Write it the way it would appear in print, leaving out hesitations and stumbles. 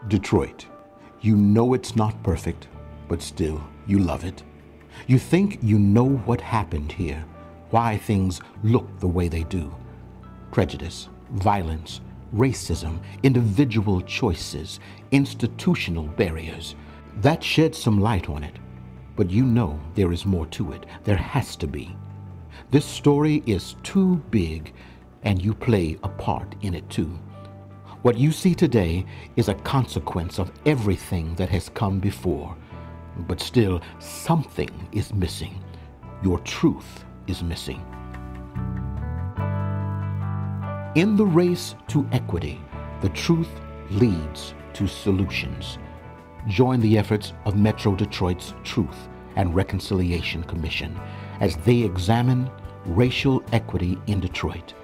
Detroit. You know it's not perfect, but still you love it. You think you know what happened here, why things look the way they do. Prejudice, violence, racism, individual choices, institutional barriers. That sheds some light on it. But you know there is more to it. There has to be. This story is too big, and you play a part in it too. What you see today is a consequence of everything that has come before. But still, something is missing. Your truth is missing. In the race to equity, the truth leads to solutions. Join the efforts of Metro Detroit's Truth and Reconciliation Commission as they examine racial equity in Detroit.